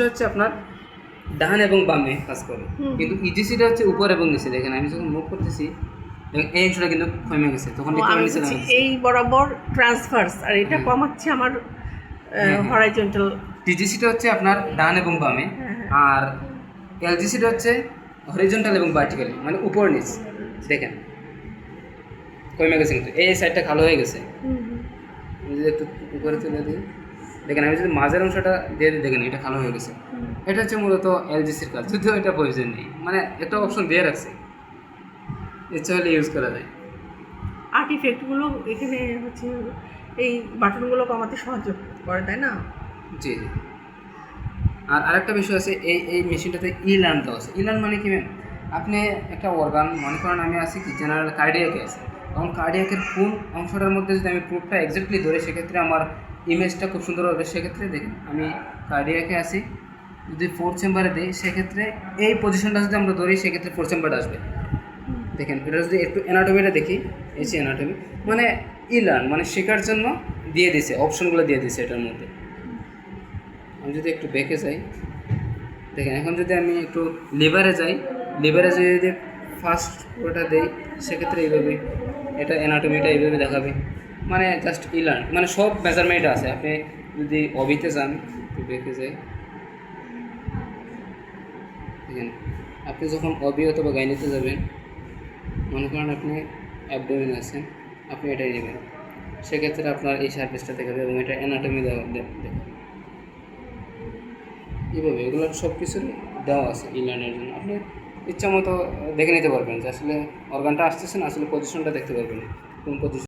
হচ্ছে আপনার ডান এবং বামে কাজ করে, কিন্তু ইজিসিটা হচ্ছে উপর এবং নিচে। দেখেন আমি যখন মুভ করতেছি এই অংশটা কিন্তু কমে গেছে, তখন নিচে এই বরাবর ট্রান্সফার্স আর এটা কমাচ্ছে আমার হরাইজন্টাল। টিজিসিটা হচ্ছে আপনার ডান এবং বামে, আর এলজিসিটা হচ্ছে হরিজন্টাল এবং ভার্টিক্যালি, মানে উপর নিচ। দেখেন কমে গেছে, কিন্তু এই সাইডটা কালো হয়ে গেছে। যদি একটু উপরে তুলে দিই, দেখেন আমি যদি মাঝের অংশটা দিয়ে দিই, দেখেন এটা কালো হয়ে গেছে। এটা হচ্ছে মূলত এলজিসির কাজ, যদিও এটা প্রয়োজন নেই, মানে একটা অপশন দিয়ে রাখছে, ইচ্ছা হলে ইউজ করা যায়। আর্টিফ্যাক্টগুলো এখানে হচ্ছে এই বাটনগুলো কমাতে সাহায্য করে, তাই না? জি জি। আর আরেকটা বিষয় আছে, এই মেশিনটাতে লার্ন দেওয়া আছে। লার্ন মানে কি ম্যাম, আপনি একটা অর্গান, মনে করেন আমি আছি কি জেনারেল কার্ডিয়াকে আছে, তখন কার্ডিয়াকের কোন অংশটার মধ্যে যদি আমি প্রুফটা এক্স্যাক্টলি ধরে, সেক্ষেত্রে আমার ইমেজটা খুব সুন্দর হবে। সেক্ষেত্রে দেখেন আমি কার্ডিয়াকে আছি, যদি ফোর্থ চেম্বারে দিই, সেক্ষেত্রে এই পজিশনটা যদি আমরা ধরি, সেক্ষেত্রে ফোর্থ চেম্বারটা আসবে। দেখেন এটা যদি একটু অ্যানাটমিটা দেখি, এই যে অ্যানাটমি, মানে লার্ন মানে শেখার জন্য দিয়ে দিছে, অপশনগুলো দিয়ে দিছে এটার মধ্যে। আমি যদি একটু ব্যাকে যাই, দেখেন এখন যদি আমি একটু লিভারে যাই, লিভারে যদি ফার্স্ট ওটা দেই, সেক্ষেত্রে এইভাবে এটা অ্যানাটমিটা এইভাবে দেখাবে, মানে জাস্ট লার্ন, মানে সব মেজারমেন্ট আছে। আপনি যদি অবিতে যান, একটু ব্যাকে যাই, দেখেন আপনি যখন অবি অথবা গাইনিতে যাবেন, মনে করেন আপনি অ্যাবডোমেন আছেন, আপনি এটাই নেবেন, সেক্ষেত্রে আপনার এই সার্ভিসটা দেখাবে এবং এটা অ্যানাটমি দেখাবে। এইভাবে এগুলো সব কিছু দেওয়া আছে লার্নের জন্য। আপনি ইচ্ছা মতো দেখে নিতে পারবেন যে আসলে অর্গানটা আসতেছে না, আসলে পজিশনটা দেখতে পারবেন কোন পজিশন।